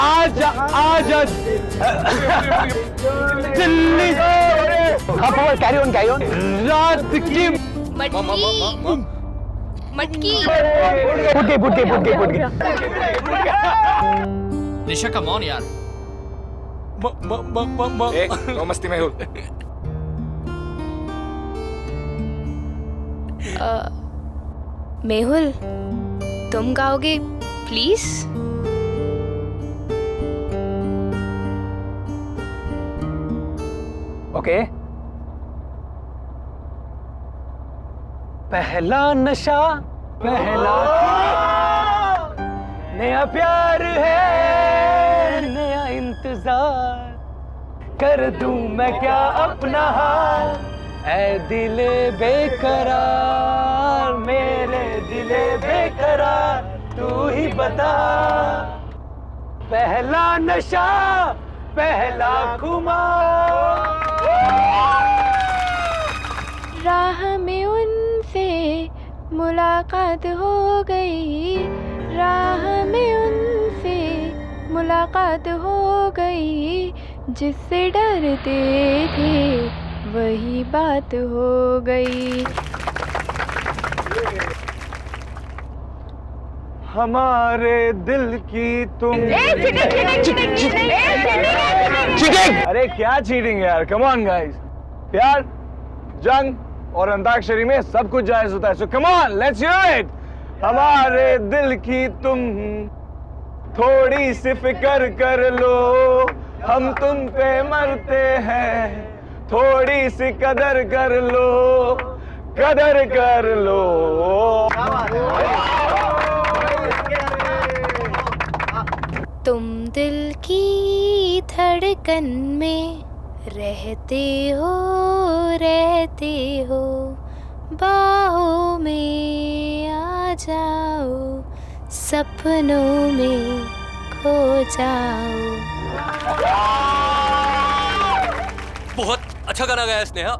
आजा आजा Delhi carry on रात की मटकी पुट गई निशा कम ऑन यार। नो मस्ती मेहुल। मेहुल तुम गाओगे प्लीज? ओके। पहला नशा पहला नया प्यार है नया इंतजार कर दूं मैं क्या अपना हाल ऐ दिले बेकरार मेरे दिले बेकरार तू ही बता पहला नशा पहला खुमार। राह में उनसे मुलाकात हो गई राह में उनसे मुलाकात हो गई जिससे डरते थे वही बात हो गई। हमारे दिल की तुम चीटिंग। अरे क्या चीटिंग यार, कम ऑन गाइस। प्यार जंग और अंताक्षरी में सब कुछ जायज होता है, so come on let's hear it. हमारे दिल की तुम थोड़ी सी फिक्र कर लो हम तुम पे मरते हैं थोड़ी सी कदर कर लो कदर कर लो। तुम दिल की धड़कन में रहते हो बाहों में आ जाओ सपनों में खो जाओ। बहुत अच्छा गाना गाया स्नेहा,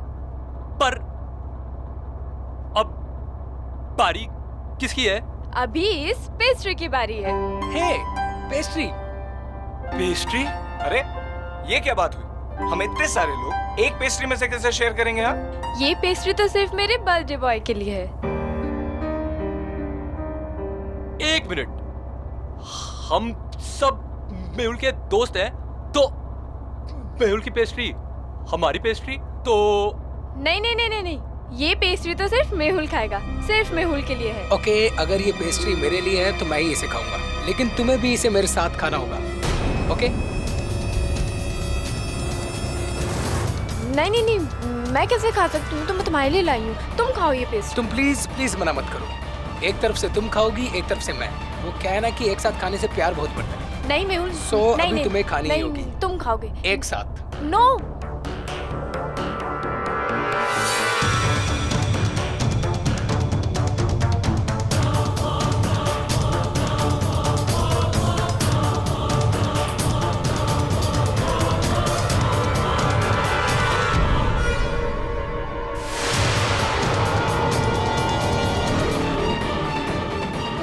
पर अब बारी किसकी है? अभी इस पेस्ट्री की बारी है। हे, पेस्ट्री। पेस्ट्री? अरे ये क्या बात हुई? हम इतने सारे लोग एक पेस्ट्री में से कैसे शेयर करेंगे? हाँ, ये पेस्ट्री तो सिर्फ मेरे बर्थडे बॉय के लिए है। एक मिनट, हम सब मेहुल के दोस्त हैं, तो मेहुल की पेस्ट्री हमारी पेस्ट्री तो नहीं नहीं नहीं नहीं नहीं, ये पेस्ट्री तो सिर्फ मेहुल खाएगा, सिर्फ मेहुल के लिए है। ओके, अगर ये पेस्ट्री मेरे लिए है तो मैं ही इसे खाऊंगा, लेकिन तुम्हें भी इसे मेरे साथ खाना होगा। ओके? नहीं नहीं नहीं, मैं कैसे खा सकती हूँ? तो मैं तुम्हारे लिए लाई हूँ, तुम खाओ ये पेस्ट्री। तुम प्लीज प्लीज मना मत करो। एक तरफ से तुम खाओगी, एक तरफ से मैं। वो क्या है ना कि एक साथ खाने से प्यार बहुत बढ़ता है। नहीं मेहुल, अभी नहीं, तुम्हें खानी ही होगी। तुम खाओगे एक साथ। नो।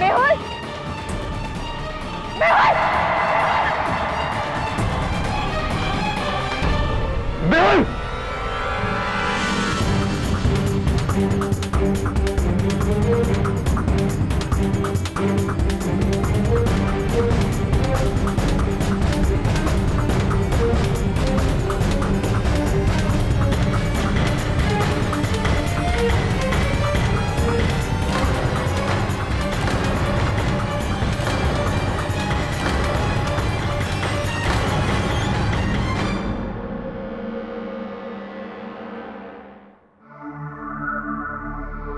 मेहुल!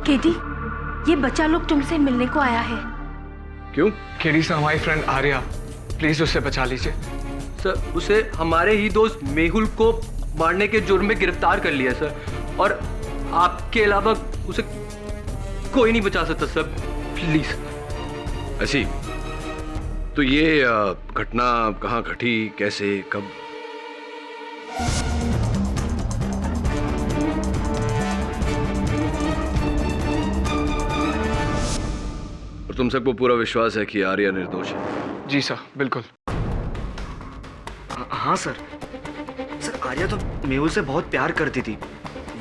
केटी, ये बच्चा लोग तुमसे मिलने को आया है। क्यों? केडी से हमारी फ्रेंड आर्या, प्लीज उससे बचा लीजिए। सर, उसे हमारे ही दोस्त मेहुल को मारने के जुर्म में गिरफ्तार कर लिया सर, और आपके अलावा उसे कोई नहीं बचा सकता सर, प्लीज। ऐसी तो ये घटना कहाँ घटी, कैसे, कब? तुम सबको पूरा विश्वास है कि आर्या निर्दोष है? जी सर, बिल्कुल। हाँ सर। सर आर्या तो मेहुल से बहुत प्यार करती थी,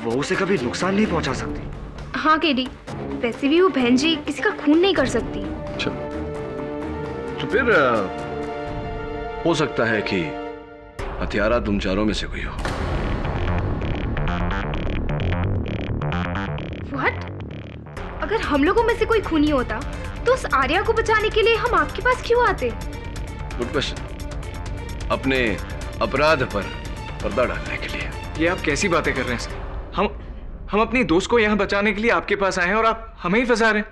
वो उसे कभी नुकसान नहीं पहुंचा सकती। हाँ केडी, वैसे भी वो बहन जी किसी का खून नहीं कर सकती। अच्छा, तो फिर हो सकता है कि हत्यारा तुम चारों में से कोई हो। व्हाट? अगर हम लोगों में से कोई खूनी होता तो उस आर्या को बचाने के लिए हम आपके पास क्यों आते? Good question. अपने अपराध पर पर्दा डालने के लिए। ये आप कैसी बातें कर रहे हैं सर? हम अपनी दोस्त को यहाँ बचाने के लिए आपके पास आए हैं और आप हमें ही फंसा रहे हैं।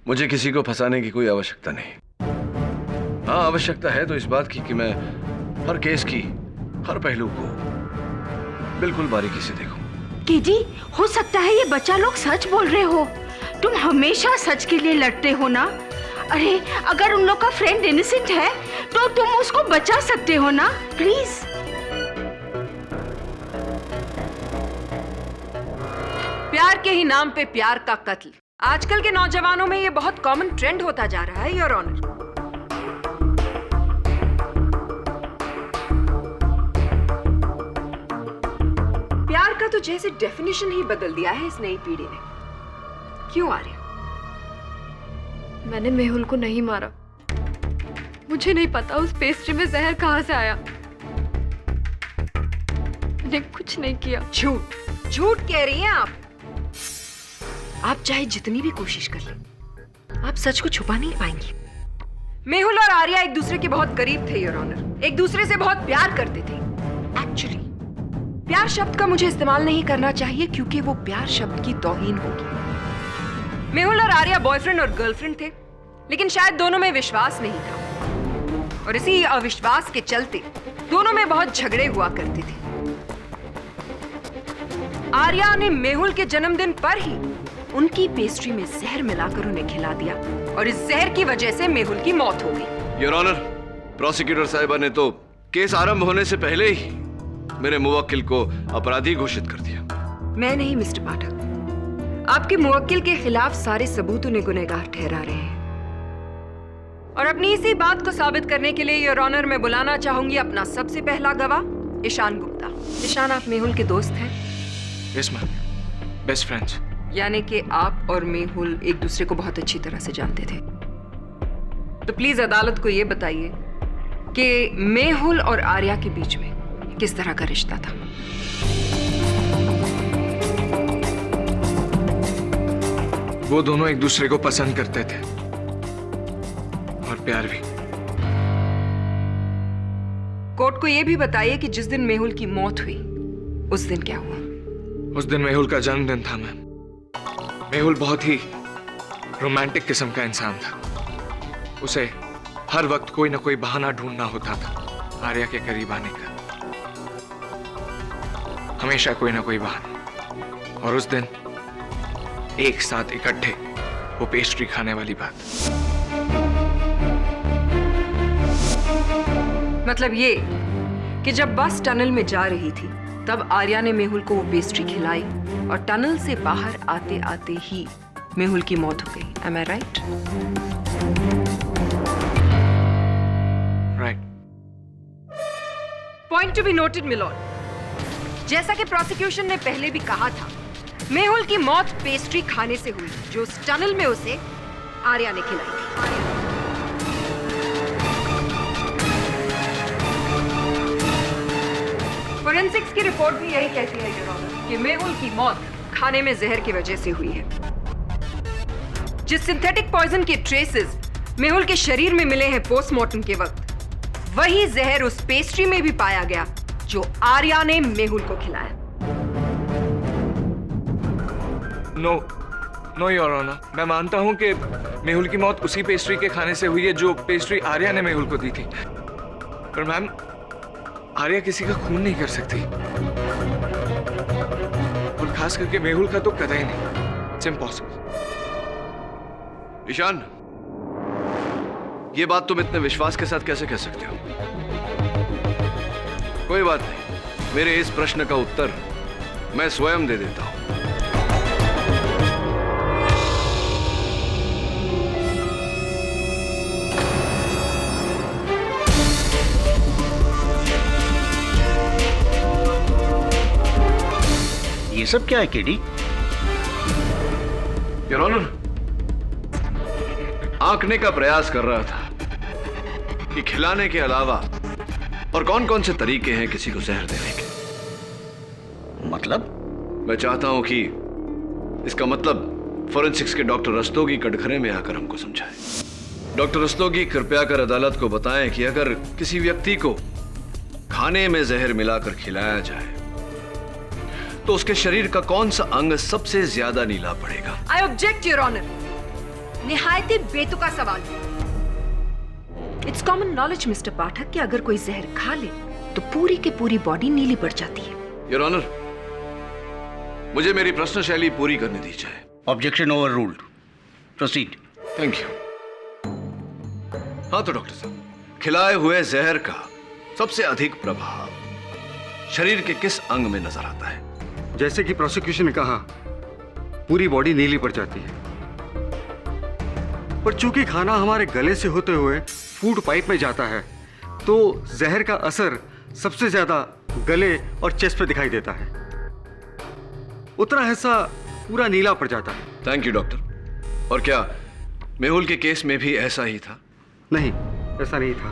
मुझे किसी को फंसाने की कोई आवश्यकता नहीं। हाँ, आवश्यकता है तो इस बात की कि मैं हर केस की हर पहलू को बिल्कुल बारीकी से देखूं। केडी, हो सकता है ये बच्चा लोग सच बोल रहे हो। तुम हमेशा सच के लिए लड़ते हो ना। अरे अगर उन लोग का फ्रेंड इनोसेंट है तो तुम उसको बचा सकते हो ना, प्लीज। प्यार के ही नाम पे प्यार का कत्ल आजकल के नौजवानों में ये बहुत कॉमन ट्रेंड होता जा रहा है, योर ऑनर। प्यार का तो जैसे डेफिनेशन ही बदल दिया है इस नई पीढ़ी ने। क्यों आर्या? मैंने मेहुल को नहीं मारा। मुझे नहीं पता उस पेस्ट्री में जहर कहाँ से आया। मैंने कुछ नहीं किया। झूठ झूठ कह रही हैं आप। आप चाहे जितनी भी कोशिश कर लें, आप सच को छुपा नहीं पाएंगी। मेहुल और आर्या एक दूसरे के बहुत करीब थे, योर ऑनर। एक दूसरे से बहुत प्यार करते थे। एक्चुअली प्यार शब्द का मुझे इस्तेमाल नहीं करना चाहिए क्योंकि वो प्यार शब्द की तौहीन होगी। मेहुल और आर्या बॉयफ्रेंड और गर्लफ्रेंड थे, लेकिन शायद दोनों में विश्वास नहीं था और इसी अविश्वास के चलते दोनों में बहुत झगड़े हुआ करते थे। आर्या ने मेहुल के जन्मदिन पर ही उनकी पेस्ट्री में जहर मिलाकर उन्हें खिला दिया और इस जहर की वजह से मेहुल की मौत हो गई। योर ऑनर, प्रोसिक्यूटर साहिबा ने तो केस आरंभ होने से पहले ही मेरे मुवक्किल को अपराधी घोषित कर दिया। मैं नहीं मिस्टर पाठक, आपके मुवक्किल के खिलाफ सारे सबूत उन्हें गुनहगार ठहरा रहे हैं और अपनी इसी बात को साबित करने के लिए योर ऑनर मैं बुलाना चाहूंगी अपना सबसे पहला गवाह ईशान गुप्ता। ईशान, आप मेहुल के दोस्त हैं? Yes ma'am, best friends. यानी कि आप और मेहुल एक दूसरे को बहुत अच्छी तरह से जानते थे। तो प्लीज अदालत को यह बताइए कि मेहुल और आर्या के बीच में किस तरह का रिश्ता था। वो दोनों एक दूसरे को पसंद करते थे और प्यार भी। कोर्ट को यह भी बताइए कि जिस दिन मेहुल की मौत हुई उस दिन क्या हुआ। उस दिन मेहुल का जन्मदिन था मैम। मेहुल बहुत ही रोमांटिक किस्म का इंसान था। उसे हर वक्त कोई ना कोई बहाना ढूंढना होता था आर्या के करीब आने का, हमेशा कोई ना कोई बहाना। और उस दिन एक साथ इकट्ठे वो पेस्ट्री खाने वाली बात। मतलब ये कि जब बस टनल में जा रही थी तब आर्या ने मेहुल को वो पेस्ट्री खिलाई और टनल से बाहर आते आते ही मेहुल की मौत हो गई। Am I right? Right. Point to be noted, milord. जैसा कि प्रोसिक्यूशन ने पहले भी कहा था, मेहुल की मौत पेस्ट्री खाने से हुई जो उस टनल में उसे आर्या ने खिलाई थी। फोरेंसिक्स की रिपोर्ट भी यही कहती है योर ऑनर कि मेहुल की मौत खाने में जहर की वजह से हुई है। जिस सिंथेटिक पॉइजन के ट्रेसेस मेहुल के शरीर में मिले हैं पोस्टमार्टम के वक्त, वही जहर उस पेस्ट्री में भी पाया गया जो आर्या ने मेहुल को खिलाया। नो योर ऑनर, मैं मानता हूं कि मेहुल की मौत उसी पेस्ट्री के खाने से हुई है जो पेस्ट्री आर्या ने मेहुल को दी थी। पर मैम, आर्या किसी का खून नहीं कर सकती और खास करके मेहुल का तो कतई नहीं। It's impossible. ईशान, ये बात तुम इतने विश्वास के साथ कैसे कह सकते हो? कोई बात नहीं, मेरे इस प्रश्न का उत्तर मैं स्वयं दे देता हूं। सब क्या है केडी? योर ऑनर, आंकने का प्रयास कर रहा था कि खिलाने के अलावा और कौन कौन से तरीके हैं किसी को जहर देने के। मतलब? मैं चाहता हूं कि इसका मतलब फॉरेंसिक्स के डॉक्टर रस्तोगी कटघरे में आकर हमको समझाएं। डॉक्टर रस्तोगी, कृपया कर अदालत को बताएं कि अगर किसी व्यक्ति को खाने में जहर मिलाकर खिलाया जाए तो उसके शरीर का कौन सा अंग सबसे ज्यादा नीला पड़ेगा? I object your honour. निहायत ही बेतुका सवाल। It's common knowledge mister Pathak कि अगर कोई जहर खा ले तो पूरी की पूरी बॉडी नीली पड़ जाती है। योर ऑनर, मुझे मेरी प्रश्न शैली पूरी करने दीजिए। Objection over ruled. Proceed. Thank you. हाँ तो डॉक्टर साहब, खिलाए हुए जहर का सबसे अधिक प्रभाव शरीर के किस अंग में नजर आता है? जैसे कि प्रोसिक्यूशन ने कहा, पूरी बॉडी नीली पड़ जाती है, पर चूंकि खाना हमारे गले से होते हुए फूड पाइप में जाता है तो जहर का असर सबसे ज्यादा गले और चेस्ट पे दिखाई देता है। उतना हिस्सा पूरा नीला पड़ जाता है। Thank you doctor. और क्या मेहुल के केस में भी ऐसा ही था? नहीं, ऐसा नहीं था।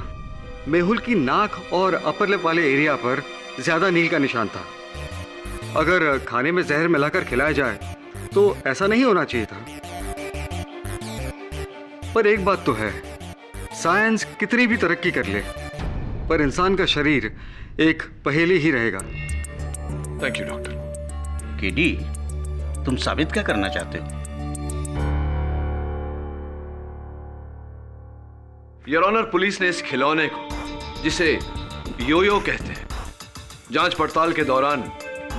मेहुल की नाक और अपर लिप वाले एरिया पर ज्यादा नील का निशान था। अगर खाने में जहर मिलाकर खिलाया जाए तो ऐसा नहीं होना चाहिए था। पर एक बात तो है, साइंस कितनी भी तरक्की कर ले पर इंसान का शरीर एक पहेली ही रहेगा। Thank you doctor. केडी, तुम साबित क्या करना चाहते हो? योर ऑनर, पुलिस ने इस खिलौने को, जिसे योयो कहते हैं, जांच पड़ताल के दौरान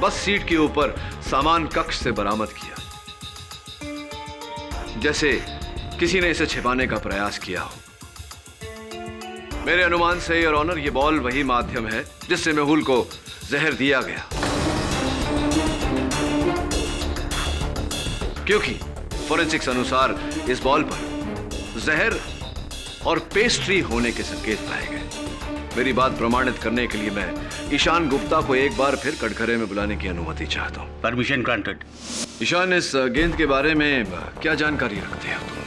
बस सीट के ऊपर सामान कक्ष से बरामद किया, जैसे किसी ने इसे छिपाने का प्रयास किया हो। मेरे अनुमान से योर ऑनर, ये बॉल वही माध्यम है जिससे मेहुल को जहर दिया गया, क्योंकि फॉरेंसिक्स अनुसार इस बॉल पर जहर और पेस्ट्री होने के संकेत पाए गए। मेरी बात प्रमाणित करने के लिए मैं ईशान गुप्ता को एक बार फिर कटघरे में बुलाने की अनुमति चाहता हूँ। Permission granted. ईशान, इस गेंद के बारे में क्या जानकारी रखते हो तुम?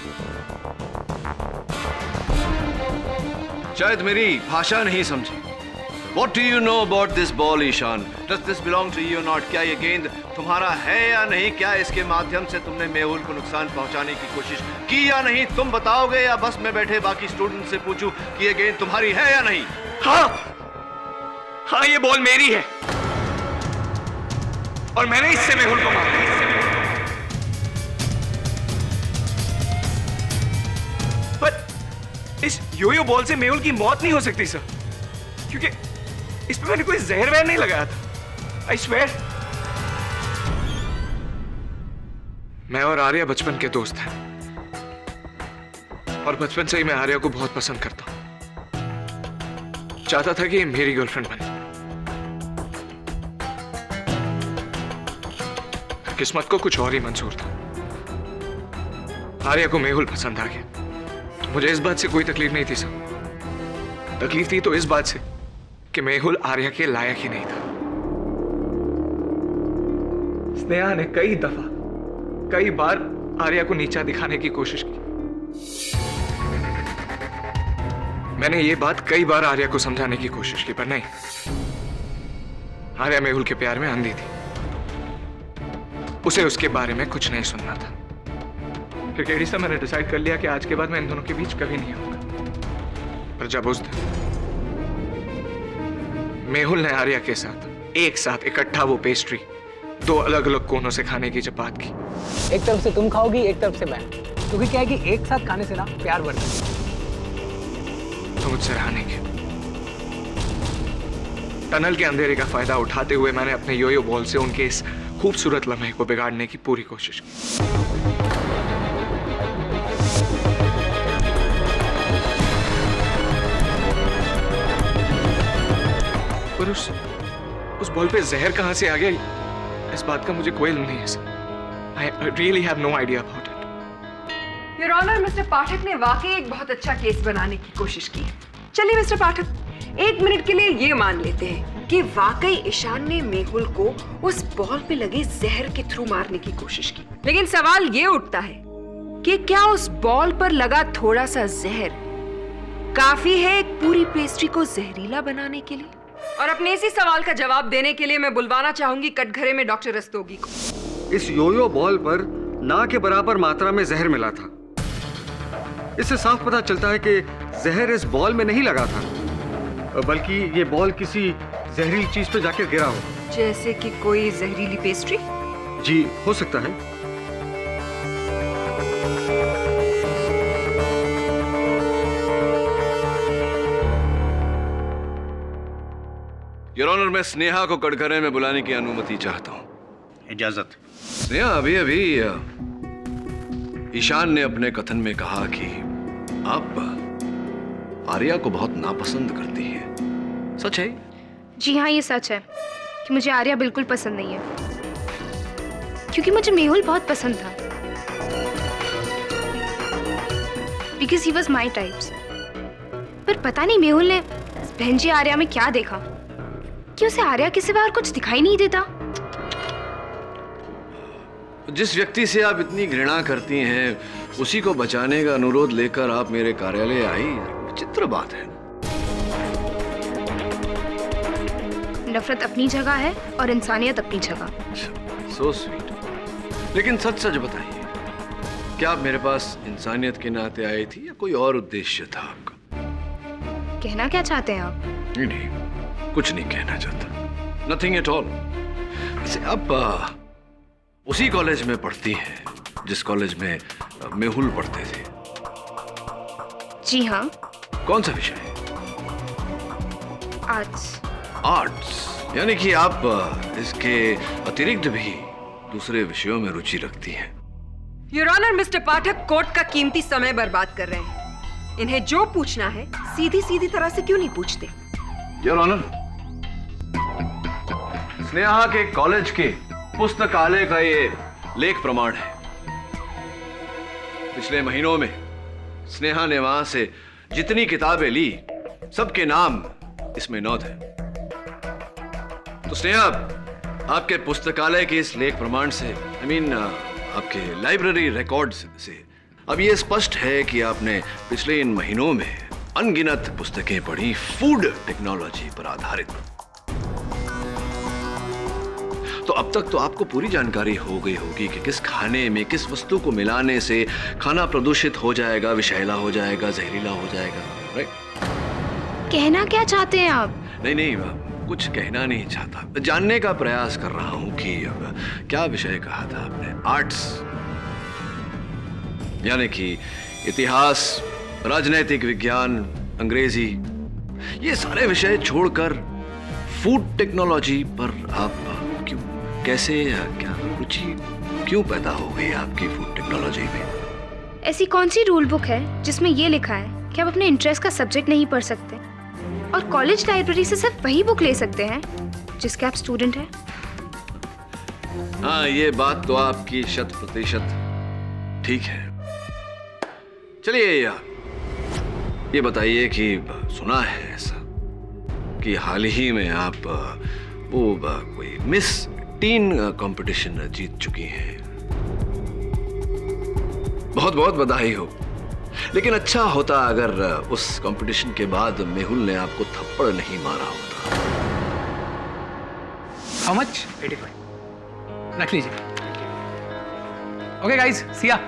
शायद मेरी भाषा नहीं समझी। What do you know about this ball, Ishan? Does this belong to you or not? क्या ये गेंद तुम्हारा है या नहीं? क्या इसके माध्यम से तुमने मेहुल को नुकसान पहुंचाने की कोशिश की या नहीं? तुम बताओगे या बस मैं बैठे बाकी स्टूडेंट से पूछूं कि ये गेंद तुम्हारी है या नहीं? हाँ, ये बॉल मेरी है और मैंने इससे मेहुल को मारा। पर इस योयो बॉल से मेहुल की मौत नहीं हो सकती सर, क्योंकि इस पे मैंने कोई जहर वहर नहीं लगाया था। I swear. मैं और आर्या बचपन के दोस्त हैं और बचपन से ही मैं आर्या को बहुत पसंद करता हूं। चाहता था कि ये मेरी गर्लफ्रेंड बने। किस्मत को कुछ और ही मंजूर था। आर्या को मेहुल पसंद आ गया। मुझे इस बात से कोई तकलीफ नहीं थी सर। तकलीफ थी तो इस बात से कि मेहुल आर्या के लायक ही नहीं था। स्नेहा ने कई बार आर्या को नीचा दिखाने की कोशिश की। मैंने ये बात कई बार आर्या को समझाने की कोशिश की, पर नहीं। आर्या मेहुल के प्यार में अंधी थी। उसे उसके बारे में कुछ नहीं सुनना था। फिर केडी साहब, मैंने डिसाइड कर लिया कि आज के बाद मैं इन दोनों के बीच कभी नहीं आऊंगा। पर जब उस दिन मेहुल ने आर्या के साथ एक साथ इकट्ठा वो पेस्ट्री दो अलग अलग कोनों से खाने की जब बात की, एक तरफ से तुम खाओगी, एक तरफ से मैं, क्योंकि क्या है कि एक साथ खाने से ना प्यार बढ़ता है। तो मुझसे रहा नहीं गया। टनल के अंधेरे का फायदा उठाते हुए मैंने अपने योयो बॉल से उनके इस खूबसूरत लम्हे को बिगाड़ने की पूरी कोशिश की। पर उस बॉल पे जहर कहां से आ गया, इस बात का मुझे कोई इल्म नहीं है sir. I really have no idea about it. Your honour, mister Pathak ने वाकई एक बहुत अच्छा केस बनाने की कोशिश की। चलिए मिस्टर पाठक, 1 मिनट के लिए ये मान लेते हैं कि वाकई ईशान ने मेहुल को उस बॉल पे लगे जहर के थ्रू मारने की कोशिश की। लेकिन सवाल ये उठता है कि क्या उस बॉल पर लगा थोड़ा सा जहर काफी है एक पूरी पेस्ट्री को जहरीला बनाने के लिए? और अपने इसी सवाल का जवाब देने के लिए मैं बुलवाना चाहूंगी कटघरे में डॉक्टर रस्तोगी को। इस योयो बॉल पर ना के बराबर मात्रा में जहर मिला था। इससे साफ पता चलता है कि जहर इस बॉल में नहीं लगा था, बल्कि ये बॉल किसी जहरीली चीज पे जाकर गिरा हो। जैसे कि कोई जहरीली पेस्ट्री? जी, हो सकता है। योर ऑनर, मैं स्नेहा को कटघरे में बुलाने की अनुमति चाहता हूँ। इजाजत। स्नेहा, अभी अभी ईशान ने अपने कथन में कहा कि आप आर्या को बहुत नापसंद करती हैं। सच है? जी हाँ, ये सच है कि मुझे आर्या बिल्कुल पसंद नहीं है, क्योंकि मुझे मेहुल बहुत पसंद था। Because he was my types. पर पता नहीं मेहुल ने बहन जी आर्या में क्या देखा कि उसे आर्या के सिवा और कुछ दिखाई नहीं देता। जिस व्यक्ति से आप इतनी घृणा करती हैं, उसी को बचाने का अनुरोध लेकर आप मेरे कार्यालय आई, विचित्र बात है। नफरत अपनी जगह है और इंसानियत अपनी जगह। So sweet. लेकिन सच सच बताइए, क्या आप मेरे पास इंसानियत के नाते आई थी या कोई और उद्देश्य था आपका? कहना क्या चाहते हैं आप? नहीं, कुछ नहीं कहना चाहता। Nothing at all. वैसे आप उसी कॉलेज में पढ़ती हैं जिस कॉलेज में मेहुल पढ़ते थे? जी हाँ। कौन सा विषय? आर्ट्स। आर्ट्स, यानी कि आप इसके अतिरिक्त भी दूसरे विषयों में रुचि रखती हैं। Your honour, mister Pathak court का कीमती समय बर्बाद कर रहे हैं। इन्हें जो पूछना है सीधी सीधी तरह से क्यों नहीं पूछते? योर ऑनर, स्नेहा के कॉलेज के पुस्तकालय का ये लेख प्रमाण है। पिछले महीनों में स्नेहा ने वहां से जितनी किताबें ली, सबके नाम इसमें नोट है। तो स्नेहा, आपके पुस्तकालय के इस लेख प्रमाण से, आपके लाइब्रेरी रिकॉर्ड्स से अब ये स्पष्ट है कि आपने पिछले इन महीनों में अनगिनत पुस्तकें पढ़ी फूड टेक्नोलॉजी पर आधारित। तो अब तक तो आपको पूरी जानकारी हो गई होगी कि किस खाने में किस वस्तु को मिलाने से खाना प्रदूषित हो जाएगा, विषैला हो जाएगा, जहरीला हो जाएगा, राइट? कहना क्या चाहते हैं आप? नहीं, कुछ कहना नहीं चाहता, जानने का प्रयास कर रहा हूं कि क्या विषय कहा था आपने? आर्ट्स, यानी कि इतिहास, राजनैतिक विज्ञान, अंग्रेजी, ये सारे विषय छोड़कर फूड टेक्नोलॉजी पर आप क्यों, कैसे, क्या रुचि क्यों पैदा हो गई आपकी फूड टेक्नोलॉजी में? ऐसी कौन सी रूल बुक है जिसमें ये लिखा है कि आप अपने इंटरेस्ट का सब्जेक्ट नहीं पढ़ सकते और कॉलेज लाइब्रेरी से सिर्फ वही बुक ले सकते हैं जिसके आप स्टूडेंट हैं? हाँ, ये बात तो आपकी 100% ठीक है। चलिए यार, ये बताइए कि सुना है ऐसा कि हाल ही में आप कोई मिस टीन कंपटीशन जीत चुकी हैं। बहुत बहुत बधाई हो। लेकिन अच्छा होता अगर उस कंपटीशन के बाद मेहुल ने आपको थप्पड़ नहीं मारा होता। How much? 85। रख लीजिए। ओके गाइस, सी या।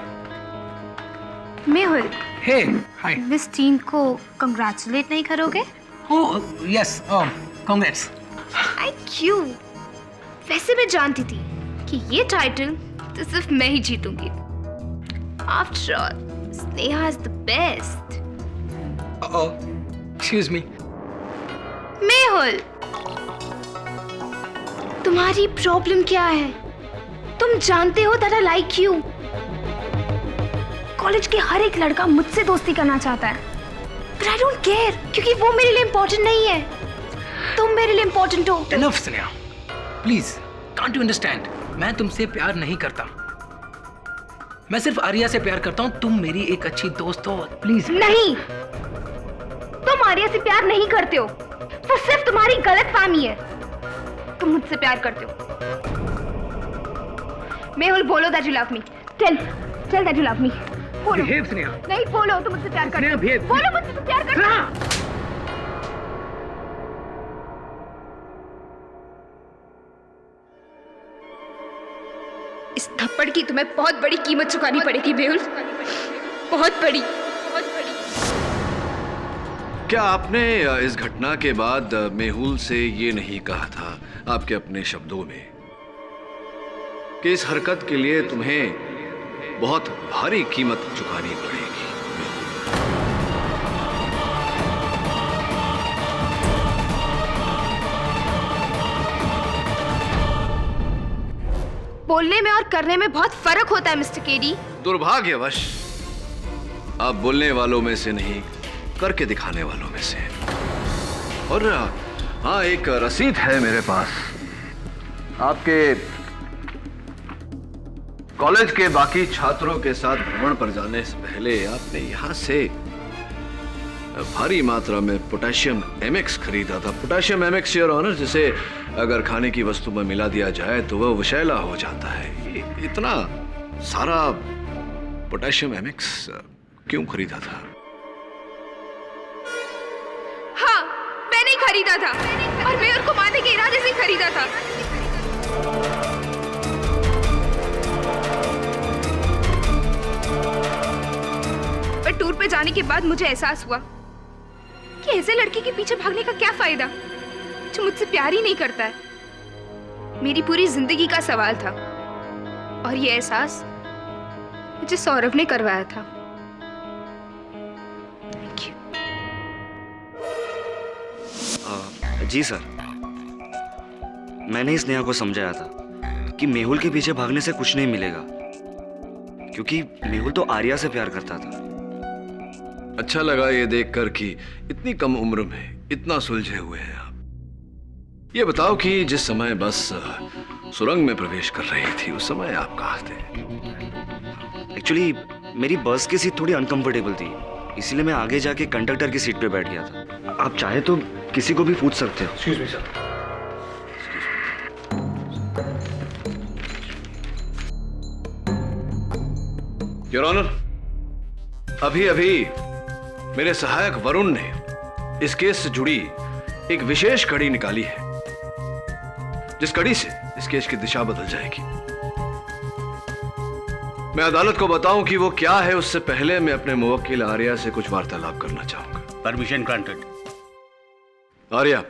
मेहुल, हे, हाय। मिस टीन को कंग्रेचुलेट नहीं करोगे? Oh yes, congrats. आई क्यों? वैसे मैं जानती थी कि ये टाइटल तो सिर्फ मैं ही जीतूंगी। After all, Sneha is the best. Excuse me. Mehul, तुम्हारी प्रॉब्लम क्या है? तुम जानते हो that I like you. College के हर एक लड़का मुझसे दोस्ती करना चाहता है, but I don't care, क्योंकि वो मेरे लिए इम्पोर्टेंट नहीं है। तुम मेरे लिए इम्पोर्टेंट हो। Enough, Sneha. Please, can't you understand? मैं तुमसे प्यार नहीं करता। मैं सिर्फ आर्या से प्यार करता हूँ। तुम मेरी एक अच्छी दोस्त हो, प्लीज। नहीं, तुम आर्या से प्यार नहीं करते हो। वो सिर्फ तुम्हारी गलतफहमी है। तुम मुझसे प्यार करते हो। मेहुल, बोलो that you love me. Tell that you love me. बोलो। नहीं, बोलो तुम मुझसे प्यार करते हो। बोलो मुझसे तुम प्यार करते हो। इस थप्पड़ की तुम्हें बहुत बड़ी कीमत चुकानी पड़ेगी मेहुल, बहुत बड़ी। क्या आपने इस घटना के बाद मेहुल से ये नहीं कहा था आपके अपने शब्दों में कि इस हरकत के लिए तुम्हें बहुत भारी कीमत चुकानी पड़ेगी? बोलने में और करने में बहुत फर्क होता है मिस्टर केडी। दुर्भाग्यवश आप बोलने वालों में से नहीं, करके दिखाने वालों में से। और हाँ, एक रसीद है मेरे पास। आपके कॉलेज के बाकी छात्रों के साथ भ्रमण पर जाने से पहले आपने यहां से भारी मात्रा में पोटेशियम एमएक्स खरीदा था। पोटेशियम एमएक्स, योर ऑनर, जिसे अगर खाने की वस्तु में मिला दिया जाए तो वह विषैला हो जाता है। इतना सारा पोटेशियम एमएक्स क्यों खरीदा था? हाँ, मैंने ही खरीदा था और मैं उनको मारने के इरादे से खरीदा था। पर टूर पे जाने के बाद मुझे एहसास हुआ कि ऐसे लड़के के पीछे भागने का क्या फायदा जो मुझसे प्यार ही नहीं करता है। मेरी पूरी जिंदगी का सवाल था और ये एहसास मुझे सौरभ ने करवाया था। जी सर, मैंने इस नेहा को समझाया था कि मेहुल के पीछे भागने से कुछ नहीं मिलेगा, क्योंकि मेहुल तो आर्या से प्यार करता था। अच्छा लगा ये देखकर कि इतनी कम उम्र में इतना सुलझे हुए हैं आप। ये बताओ कि जिस समय बस सुरंग में प्रवेश कर रही थी उस समय आप कहाँ थे? एक्चुअली मेरी बस की सीट थोड़ी अनकंफर्टेबल थी, इसीलिए मैं आगे जाके कंडक्टर की सीट पे बैठ गया था। आप चाहे तो किसी को भी पूछ सकते हो। Excuse me sir. Your honour, अभी अभी मेरे सहायक वरुण ने इस केस से जुड़ी एक विशेष कड़ी निकाली है, जिस कड़ी से इस केस की दिशा बदल जाएगी। मैं अदालत को बताऊं कि वो क्या है, उससे पहले मैं अपने मुवक्किल आर्या से कुछ वार्तालाप करना चाहूंगा। Permission granted. आर्या,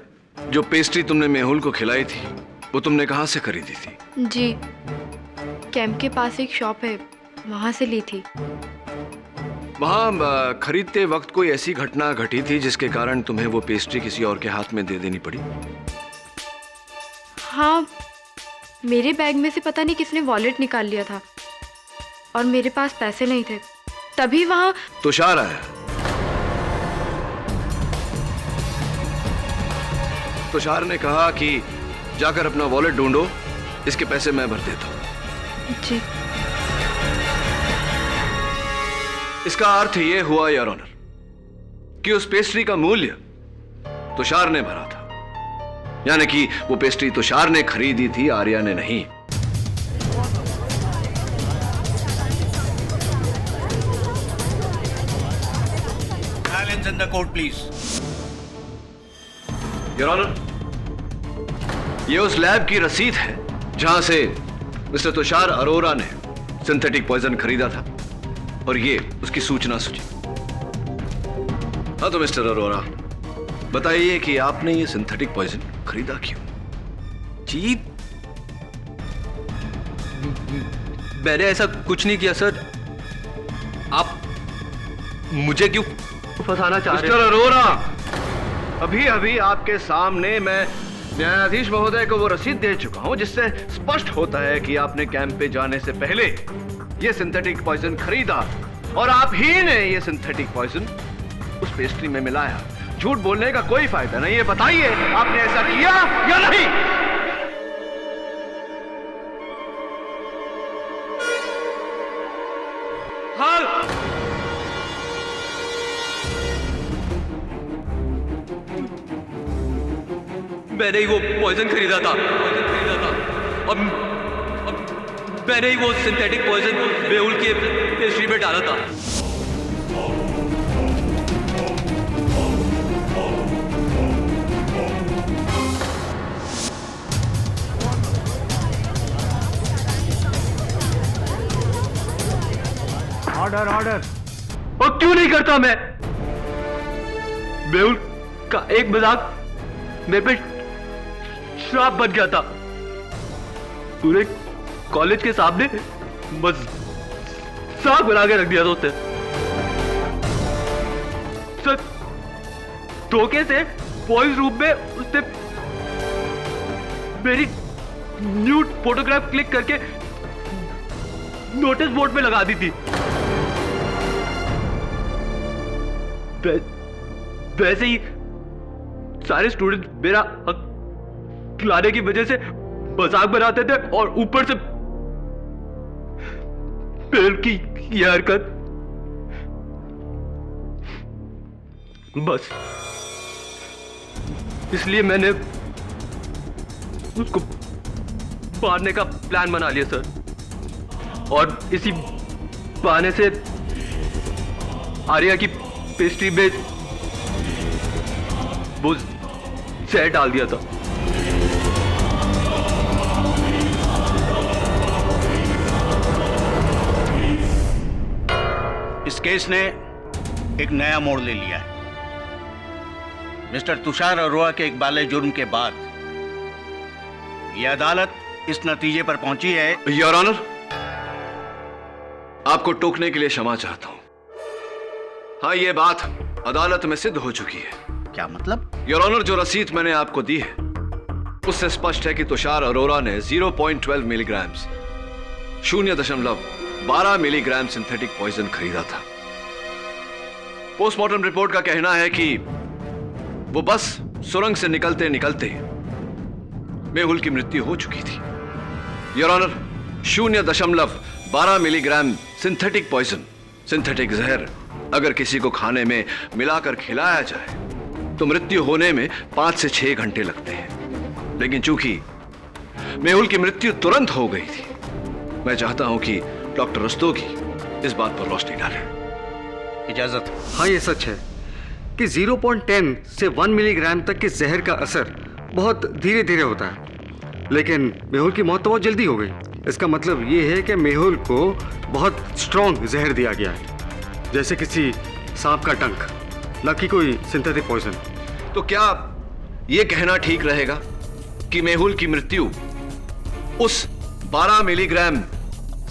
जो पेस्ट्री तुमने मेहुल को खिलाई थी वो तुमने कहां से खरीदी थी? जी, कैंप के पास एक शॉप है, वहां से ली थी। वहां खरीदते वक्त कोई ऐसी घटना घटी थी जिसके कारण तुम्हें वो पेस्ट्री किसी और के हाथ में दे देनी पड़ी? हाँ, मेरे बैग में से पता नहीं किसने वॉलेट निकाल लिया था और मेरे पास पैसे नहीं थे, तभी वहां तुषार आया। तुषार ने कहा कि जाकर अपना वॉलेट ढूंढो, इसके पैसे मैं भर देता हूं। जी। इसका अर्थ यह हुआ योर ऑनर कि उस पेस्ट्री का मूल्य तुषार ने भरा था, यानी कि वो पेस्ट्री तुषार ने खरीदी थी, आर्या ने नहीं। Silence in the court, please. Your honour, ये उस लैब की रसीद है जहां से मिस्टर तुषार अरोरा ने सिंथेटिक पॉइजन खरीदा था, और ये उसकी सूचना सूची। हाँ तो मिस्टर अरोरा, बताइए कि आपने ये सिंथेटिक पॉइजन खरीदा क्यों? जी, मैंने ऐसा कुछ नहीं किया सर। आप मुझे क्यों फंसाना चाह रहे हैं? मिस्टर अरोरा, अभी अभी आपके सामने मैं न्यायाधीश महोदय को वो रसीद दे चुका हूं जिससे स्पष्ट होता है कि आपने कैंप पे जाने से पहले ये सिंथेटिक पॉइजन खरीदा और आप ही ने ये सिंथेटिक पॉइजन उस पेस्ट्री में मिलाया। झूठ बोलने का कोई फायदा नहीं है, बताइए आपने ऐसा किया या नहीं? हाँ। मैंने ही वो पॉइजन खरीदा था और मैंने ही वो सिंथेटिक पॉइजन मेहुल के पेस्ट्री में डाला था। Order order. और क्यों नहीं करता मैं? मेहुल का एक मजाक मेरे पे श्राप बन गया था। पूरे कॉलेज के सामने मजाक बना के रख दिया था उसने। सर, धोखे से बॉयज रूम में उसने मेरी न्यूड फोटोग्राफ क्लिक करके नोटिस बोर्ड पे लगा दी थी। वैसे ही सारे स्टूडेंट मेरा खिलाने की वजह से मजाक बनाते थे और ऊपर से मेहुल की यह हरकत। बस इसलिए मैंने उसको मारने का प्लान बना लिया सर, और इसी बहाने से आर्या की पेस्ट्री में वो जहर डाल दिया था। इस केस ने एक नया मोड़ ले लिया है। मिस्टर तुषार अरोड़ा के इकबाल जुर्म के बाद यह अदालत इस नतीजे पर पहुंची है। योर ऑनर, आपको टोकने के लिए क्षमा चाहता हूं। हाँ, यह बात अदालत में सिद्ध हो चुकी है। क्या मतलब? योर ऑनर, जो रसीद मैंने आपको दी है उससे स्पष्ट है कि तुषार अरोड़ा ने 0.12 मिलीग्राम 0.12 मिलीग्राम सिंथेटिक पॉइजन खरीदा था। पोस्टमार्टम रिपोर्ट का कहना है कि वो बस सुरंग से निकलते निकलते मेहुल की मृत्यु हो चुकी थी। Your honour, 0.12 milligram synthetic poison, synthetic जहर अगर किसी को खाने में मिलाकर खिलाया जाए तो मृत्यु होने में 5 से 6 घंटे लगते हैं। लेकिन चूंकि मेहुल की मृत्यु तुरंत हो गई थी, मैं चाहता हूं कि डॉक्टर रस्तोगी इस बात पर रोशनी डालें। इजाजत। हाँ, ये सच है कि 0.10 से 1 मिलीग्राम तक के जहर का असर बहुत धीरे धीरे होता है, लेकिन मेहुल की मौत तो बहुत जल्दी हो गई। इसका मतलब ये है कि मेहुल को बहुत स्ट्रॉन्ग जहर दिया गया है, जैसे किसी सांप का डंक, न कि कोई सिंथेटिक पॉइजन। तो क्या यह कहना ठीक रहेगा कि मेहुल की मृत्यु उस 12 मिलीग्राम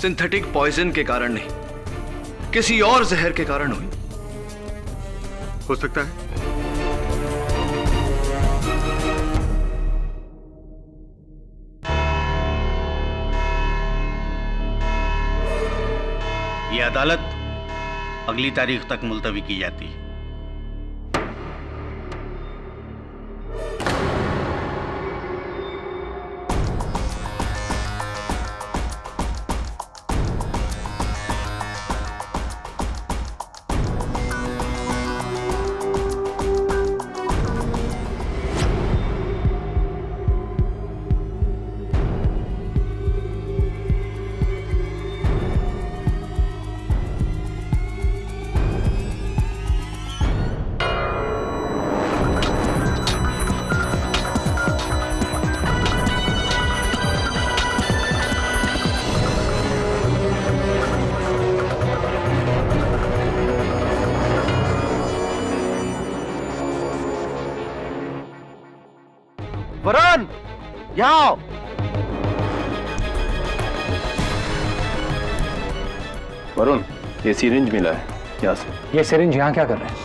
सिंथेटिक पॉइजन के कारण नहीं, किसी और जहर के कारण हुई? हो सकता है। यह अदालत अगली तारीख तक मुलतवी की जाती है। वरुण, यहाँ आओ। वरुण, ये सिरिंज मिला है यहाँ से। ये सिरिंज यहाँ क्या कर रहे हैं?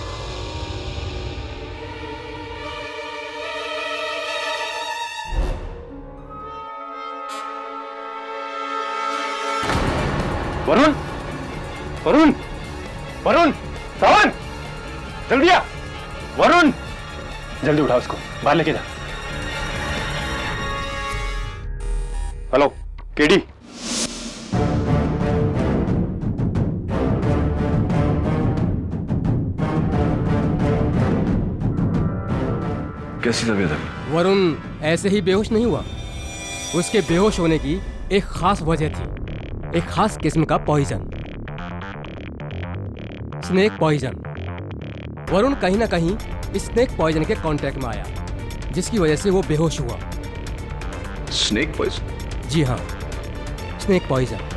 वरुण, वरुण, वरुण, श्रवण, जल्दी आ। वरुण, जल्दी उठाओ उसको, बाहर लेके जा। Hello KD. कैसी तबीयत है? वरुण ऐसे ही बेहोश नहीं हुआ। उसके बेहोश होने की एक खास वजह थी, एक खास किस्म का पॉइजन, स्नेक पॉइजन। वरुण कहीं ना कहीं स्नेक पॉइजन के कांटेक्ट में आया, जिसकी वजह से वो बेहोश हुआ। Snake poison? जी हाँ, स्नेक पॉइजन।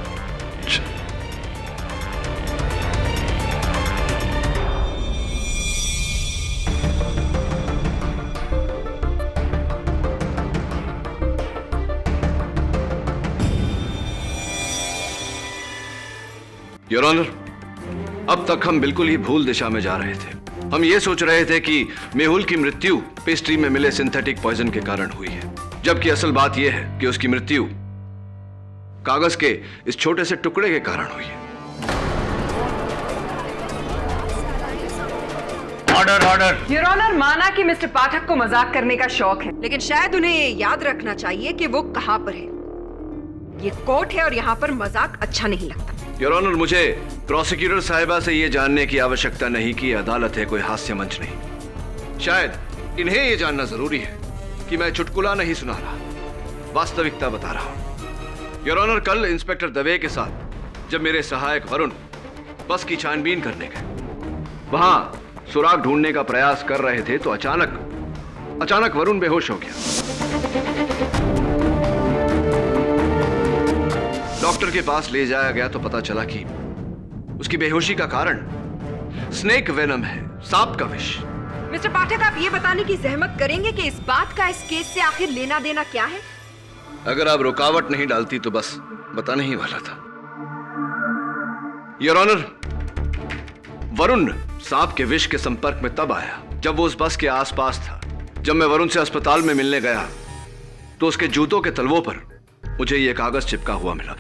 योर ऑनर, अब तक हम बिल्कुल ही भूल दिशा में जा रहे थे। हम ये सोच रहे थे कि मेहुल की मृत्यु पेस्ट्री में मिले सिंथेटिक पॉइजन के कारण हुई है, जबकि असल बात यह है कि उसकी मृत्यु कागज के इस छोटे से टुकड़े के कारण हुई है। Order order. योर ऑनर, माना कि मिस्टर पाठक को मजाक करने का शौक है, लेकिन शायद उन्हें ये याद रखना चाहिए कि वो कहां पर है। ये कोर्ट है और यहाँ पर मजाक अच्छा नहीं लगता। योर ऑनर, मुझे प्रोसिक्यूटर साहिबा से यह जानने की आवश्यकता नहीं कि अदालत है कोई हास्य मंच नहीं। शायद इन्हें यह जानना जरूरी है कि मैं चुटकुला नहीं सुना रहा, वास्तविकता बता रहा हूं। योर ऑनर, कल इंस्पेक्टर दवे के साथ जब मेरे सहायक वरुण बस की छानबीन करने गए, वहां सुराग ढूंढने का प्रयास कर रहे थे तो अचानक वरुण बेहोश हो गया। डॉक्टर के पास ले जाया गया तो पता चला कि उसकी बेहोशी का कारण स्नेक वेनम है, सांप का विष। मिस्टर पाठक, आप ये बताने की जहमत करेंगे कि इस बात का इस केस से आखिर लेना देना क्या है? अगर आप रुकावट नहीं डालती तो बस बताने ही वाला था। योर ऑनर, वरुण सांप के विष के संपर्क में तब आया जब वो उस बस के आसपास था। जब मैं वरुण से अस्पताल में मिलने गया तो उसके जूतों के तलवों पर मुझे यह कागज चिपका हुआ मिला।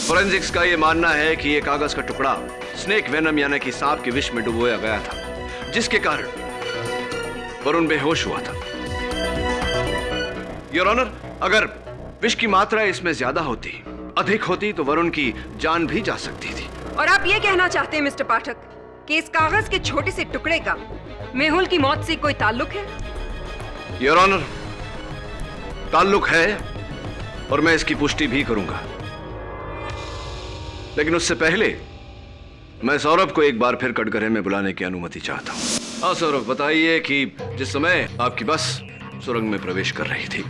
फोरेंसिक्स का यह मानना है कि यह कागज का टुकड़ा स्नेक वेनम यानी कि सांप के विष में डुबोया गया था, जिसके कारण वरुण बेहोश हुआ था। योर ऑनर, अगर विष की मात्रा इसमें ज्यादा होती, अधिक होती तो वरुण की जान भी जा सकती थी। और आप ये कहना चाहते हैं मिस्टर पाठक कि इस कागज के छोटे से टुकड़े का मेहुल की मौत से कोई ताल्लुक है? योर ऑनर, ताल्लुक है और मैं इसकी पुष्टि भी करूंगा, लेकिन उससे पहले मैं सौरभ को एक बार फिर कटघरे में बुलाने की अनुमति चाहता हूं। हाँ सौरभ, बताइए कि जिस समय आपकी बस सुरंग में प्रवेश कर रही थी,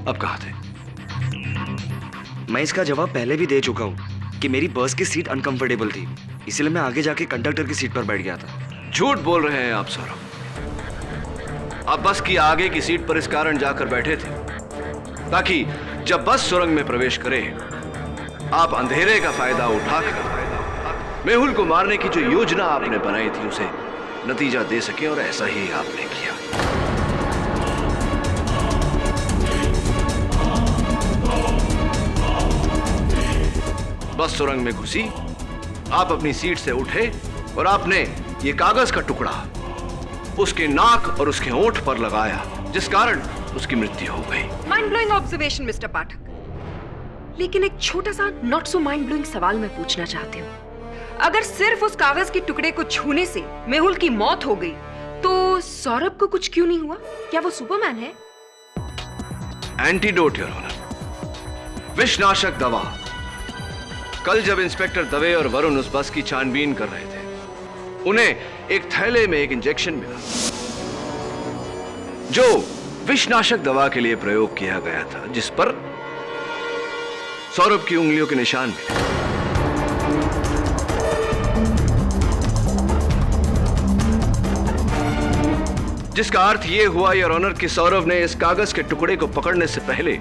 आप कहां थे? मैं इसका जवाब पहले भी दे चुका हूं कि मेरी बस की सीट अनकंफर्टेबल थी, इसलिए मैं आगे जाके कंडक्टर की सीट पर बैठ गया था। झूठ बोल रहे हैं आप सौरभ। आप बस की आगे की सीट पर इस कारण जाकर बैठे थे ताकि जब बस सुरंग में प्रवेश करे, आप अंधेरे का फायदा उठाकर मेहुल को मारने की जो योजना आपने बनाई थी उसे नतीजा दे सके, और ऐसा ही आपने किया। बस सुरंग में घुसी, आप अपनी सीट से उठे और आपने ये कागज का टुकड़ा उसके नाक और उसके होंठ पर लगाया, जिस कारण उसकी मृत्यु हो गई। माइंड ब्लोइंग ऑब्जर्वेशन मिस्टर पाठक, लेकिन एक छोटा सा नॉट सो माइंड ब्लोइंग सवाल मैं पूछना चाहती हूँ। अगर सिर्फ उस कागज के टुकड़े को छूने से मेहुल की मौत हो गई तो सौरभ को कुछ क्यों नहीं हुआ? क्या वो सुपरमैन है? एंटीडोट योर ऑनर, विषनाशक दवा। कल जब इंस्पेक्टर दवे और वरुण उस बस की छानबीन कर रहे थे, उन्हें एक थैले में एक इंजेक्शन मिला जो विषनाशक दवा के लिए प्रयोग किया गया था, जिस पर सौरभ की उंगलियों के निशान मिले। जिसका अर्थ यह हुआ योर ऑनर कि सौरभ ने इस कागज के टुकड़े को पकड़ने से पहले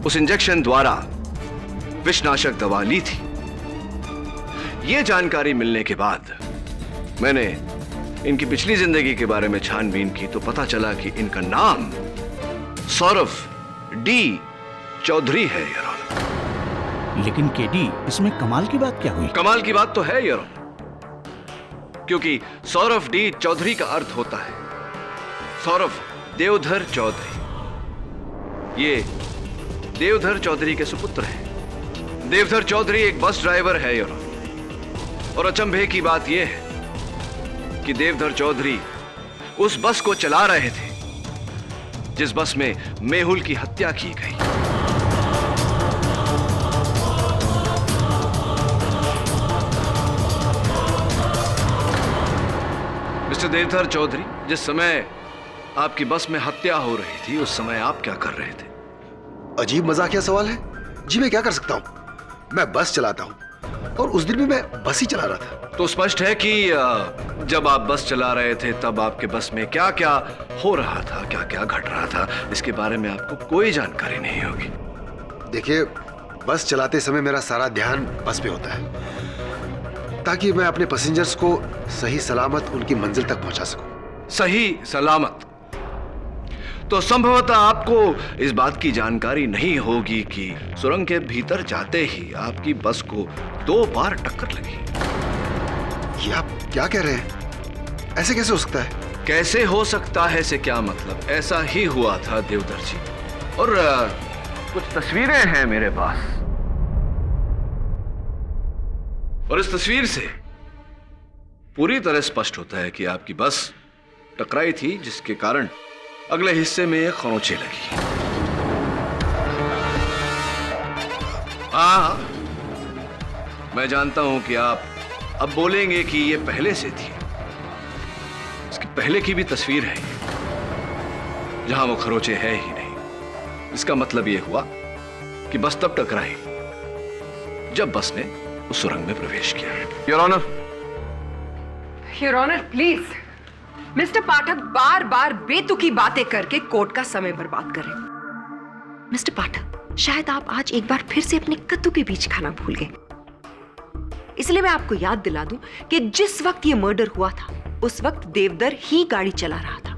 उस इंजेक्शन द्वारा विषनाशक दवा ली थी। यह जानकारी मिलने के बाद मैंने इनकी पिछली जिंदगी के बारे में छानबीन की तो पता चला कि इनका नाम सौरभ डी चौधरी है योर ऑनर। लेकिन केडी, इसमें कमाल की बात क्या हुई? कमाल की बात तो है योर ऑनर, क्योंकि सौरभ डी चौधरी का अर्थ होता है सौरभ देवधर चौधरी। ये देवधर चौधरी के सुपुत्र हैं। देवधर चौधरी एक बस ड्राइवर है योर ऑनर। और अचंभे की बात यह है कि देवधर चौधरी उस बस को चला रहे थे जिस बस में मेहुल की हत्या की गई। मिस्टर देवधर चौधरी, जिस समय आपकी बस में हत्या हो रही थी उस समय आप क्या कर रहे थे? अजीब मजाकिया सवाल है जी। मैं क्या कर सकता हूं? मैं बस चलाता हूं और उस दिन भी मैं बस ही चला रहा था। तो स्पष्ट है कि जब आप बस चला रहे थे तब आपके बस में क्या क्या हो रहा था, क्या क्या घट रहा था, इसके बारे में आपको कोई जानकारी नहीं होगी। देखिए, बस चलाते समय मेरा सारा ध्यान बस पे होता है ताकि मैं अपने पैसेंजर्स को सही सलामत उनकी मंजिल तक पहुंचा सकूं। सही सलामत? तो संभवतः आपको इस बात की जानकारी नहीं होगी कि सुरंग के भीतर जाते ही आपकी बस को 2 बार टक्कर लगी। ये आप क्या कह रहे हैं? ऐसे कैसे हो सकता है? कैसे हो सकता है से क्या मतलब? ऐसा ही हुआ था देवधर जी, और कुछ तस्वीरें हैं मेरे पास, और इस तस्वीर से पूरी तरह स्पष्ट होता है कि आपकी बस टकराई थी जिसके कारण अगले हिस्से में एक खरोंचे लगी। हाँ, मैं जानता हूं कि आप अब बोलेंगे कि ये पहले से थी। इसकी पहले की भी तस्वीर है जहां वो खरोंचे है ही नहीं। इसका मतलब यह हुआ कि बस तब टकराई जब बस ने उस सुरंग में प्रवेश किया। Your honour. Your honour, please. Mister Pathak बार बार बेतुकी बातें करके कोर्ट का समय बर्बाद कर रहे हैं। मिस्टर पाठक, शायद आप आज एक बार फिर से अपने कद्दू के बीज खाना भूल गए। इसलिए मैं आपको याद दिला दूं कि जिस वक्त ये मर्डर हुआ था उस वक्त देवधर ही गाड़ी चला रहा था।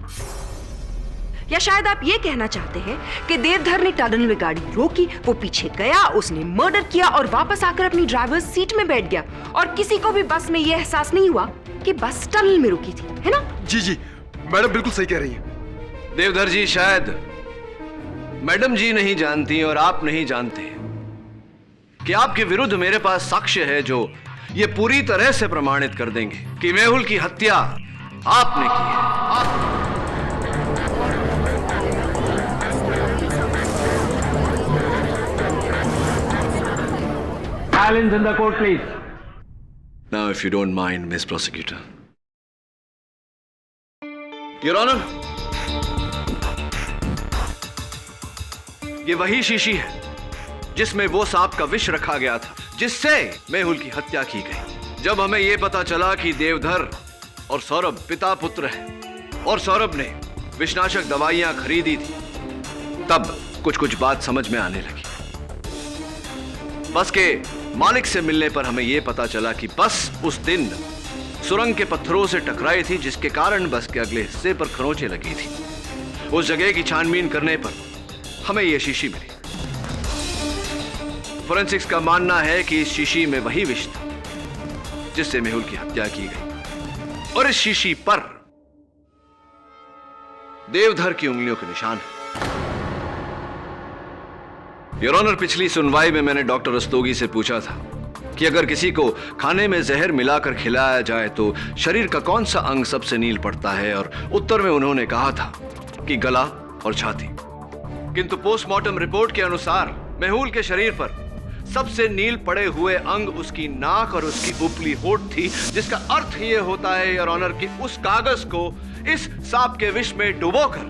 या शायद आप ये कहना चाहते हैं कि देवधर ने टनल में गाड़ी रोकी, वो पीछे गया, उसने मर्डर किया और वापस आकर अपनी ड्राइवर सीट में बैठ गया और किसी को भी बस में यह एहसास नहीं हुआ कि बस टनल में रुकी थी, है ना? जी जी, मैडम बिल्कुल सही कह रही हैं। देवधर जी, शायद मैडम जी नहीं जानती और आप नहीं जानते कि आपके विरुद्ध मेरे पास साक्ष्य है जो ये पूरी तरह से प्रमाणित कर देंगे कि मेहुल की हत्या आपने की है। Silence in the court, please. Now, if you don't mind, Miss Prosecutor. Your Honor, ये वही शीशी है जिसमें वो सांप का विष रखा गया था जिससे मेहुल की हत्या की गई। जब हमें यह पता चला कि देवधर और सौरभ पिता पुत्र हैं और सौरभ ने विषनाशक दवाइयां खरीदी थी, तब कुछ कुछ बात समझ में आने लगी। बस के मालिक से मिलने पर हमें यह पता चला कि बस उस दिन सुरंग के पत्थरों से टकराई थी जिसके कारण बस के अगले हिस्से पर खरोंचे लगी थी। उस जगह की छानबीन करने पर हमें यह शीशी मिली। फोरेंसिक्स का मानना है कि इस शीशी में वही विष था जिससे मेहुल की हत्या की गई और इस शीशी पर देवधर की उंगलियों के निशान है। योर ऑनर, पिछली सुनवाई में मैंने डॉक्टर रस्तोगी से पूछा था कि अगर किसी को खाने में जहर मिलाकर खिलाया जाए तो शरीर का कौन सा अंग सबसे नील पड़ता है, और उत्तर में उन्होंने कहा था कि गला और छाती। किंतु पोस्टमार्टम रिपोर्ट के अनुसार मेहुल के शरीर पर सबसे नील पड़े हुए अंग उसकी नाक और उसकी उपली होठ थी, जिसका अर्थ यह होता है योर ऑनर कि उस कागज को इस सांप के विष में डुबोकर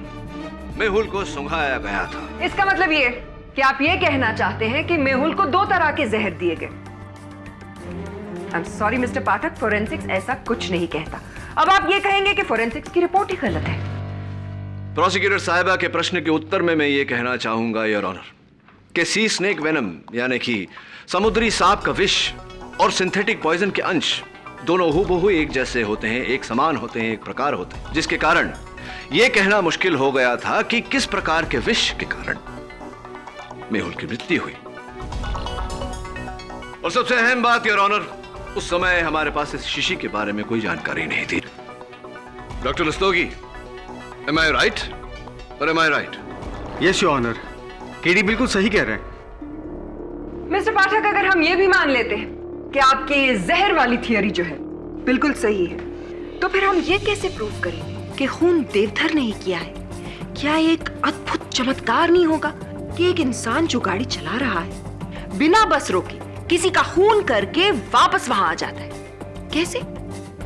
मेहुल को सुंघाया गया था। इसका मतलब ये कि आप ये कहना चाहते हैं कि मेहुल को 2 तरह के जहर दिए गए। I am sorry mister Pathak, forensics ऐसा कुछ नहीं कहता। अब आप ये कहेंगे कि फोरेंसिक्स की रिपोर्ट ही गलत है। प्रोसिक्यूटर साहिबा के प्रश्न के उत्तर में मैं ये कहना चाहूंगा योर ऑनर कि सी स्नेक वेनम यानी कि समुद्री सांप का विष और सिंथेटिक पॉइजन के अंश दोनों हूबहू एक जैसे होते हैं, एक समान होते हैं, एक प्रकार होते हैं, जिसके कारण यह कहना मुश्किल हो गया था कि किस प्रकार के विष के कारण मेहुल की मृत्यु हुई। और सबसे अहम बात योर ऑनर, उस समय हमारे पास इस शीशी के बारे में कोई जानकारी नहीं थी। Doctor Rastogi, am I right or am I right? Yes your honour, KD बिल्कुल सही कह रहे हैं। मिस्टर पाठक, अगर हम ये भी मान लेते हैं कि आपकी जहर वाली थियरी जो है बिल्कुल सही है, तो फिर हम ये कैसे प्रूव करेंगे कि खून देवधर ने ही किया है? क्या एक अद्भुत चमत्कार नहीं होगा कि एक इंसान जो गाड़ी चला रहा है बिना बस रोके किसी का खून करके वापस वहां आ जाता है? कैसे?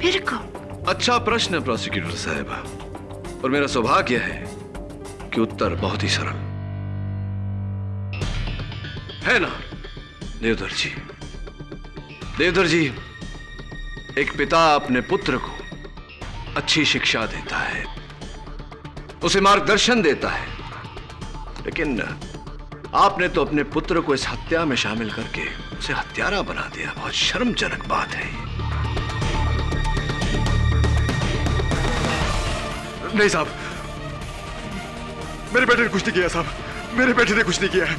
फिर कब? अच्छा प्रश्न है प्रोसिक्यूटर साहब, और मेरा सौभाग्य है कि उत्तर बहुत ही सरल है ना देवधर जी। देवधर जी, एक पिता अपने पुत्र को अच्छी शिक्षा देता है, उसे मार्गदर्शन देता है, लेकिन आपने तो अपने पुत्र को इस हत्या में शामिल करके उसे हत्यारा बना दिया। बहुत शर्मजनक बात है ये। नहीं साहब, मेरे बेटे ने कुछ नहीं किया साहब, मेरे बेटे ने कुछ नहीं किया है।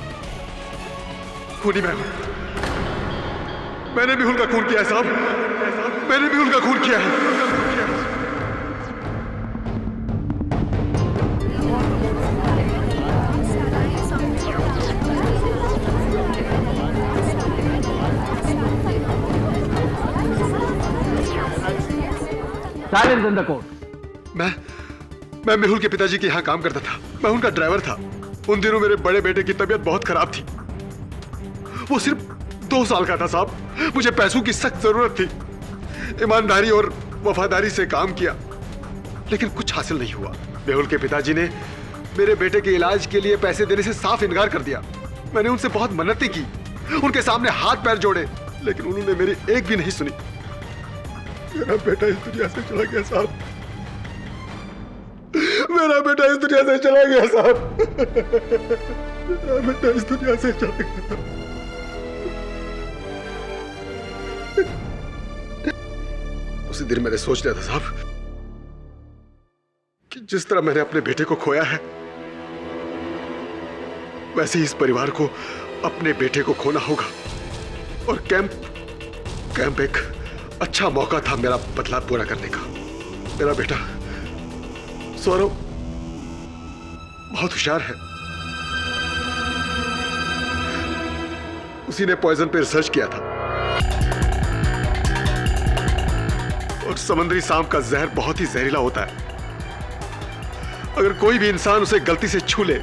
खूनी मैं हूं, मैंने मेहुल का खून किया है साहब, मैंने मेहुल का खून किया है। Silence in the court. मैं मेहुल के पिताजी के यहाँ काम करता था, मैं उनका ड्राइवर था। उन दिनों मेरे बड़े बेटे की तबीयत बहुत खराब थी, वो सिर्फ 2 साल का था साहब। मुझे पैसों की सख्त जरूरत थी, ईमानदारी और वफादारी से काम किया, लेकिन कुछ हासिल नहीं हुआ। मेहुल के पिताजी ने मेरे बेटे के इलाज के लिए पैसे देने से साफ इनकार कर दिया। मैंने उनसे बहुत मन्नतें की, उनके सामने हाथ पैर जोड़े, लेकिन उन्होंने मेरी एक भी नहीं सुनी। मेरा बेटा इस दुनिया से चला गया साहब, मेरा बेटा इस दुनिया से चला गया साहब, मेरा बेटा इस दुनिया से चला गया। उसी दिन मैंने सोच लिया था साहब कि जिस तरह मैंने अपने बेटे को खोया है, वैसे ही इस परिवार को अपने बेटे को खोना होगा। और कैंप एक अच्छा मौका था मेरा बदला पूरा करने का। मेरा बेटा सौरव बहुत होशियार है, उसी ने पॉइजन पे रिसर्च किया था, और समुद्री सांप का जहर बहुत ही जहरीला होता है। अगर कोई भी इंसान उसे गलती से छू ले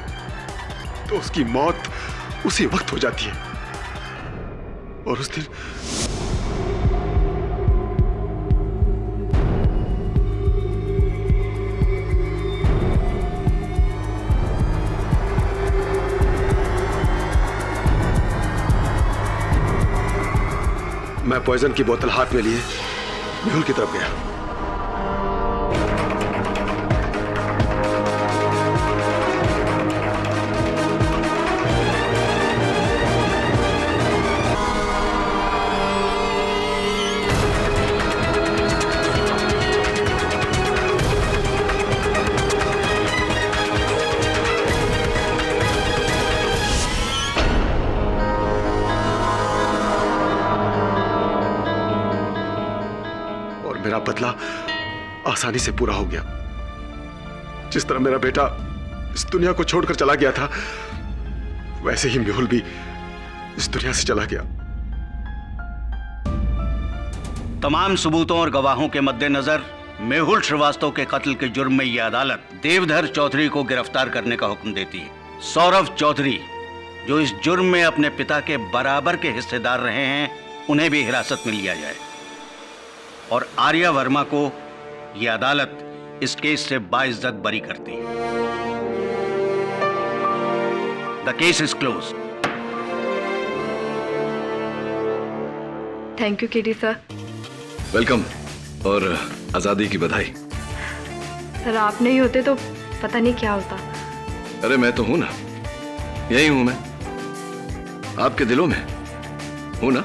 तो उसकी मौत उसी वक्त हो जाती है। और उस दिन मैं पॉइजन की बोतल हाथ में लिए मेहुल की तरफ गया। मेरा बदला आसानी से पूरा हो गया। जिस तरह मेरा बेटा इस दुनिया को छोड़कर चला गया था, वैसे ही मेहुल भी इस दुनिया से चला गया। तमाम सबूतों और गवाहों के मद्देनजर मेहुल श्रीवास्तव के कत्ल के जुर्म में यह अदालत देवधर चौधरी को गिरफ्तार करने का हुक्म देती है। सौरभ चौधरी, जो इस जुर्म में अपने पिता के बराबर के हिस्सेदार रहे हैं, उन्हें भी हिरासत में लिया जाए। और आर्या वर्मा को यह अदालत इस केस से बाइज्जत बरी करती है। The case is close. Thank you KD sir. Welcome और आजादी की बधाई। सर आप नहीं होते तो पता नहीं क्या होता। अरे मैं तो हूं ना, यही हूं मैं, आपके दिलों में हूं ना।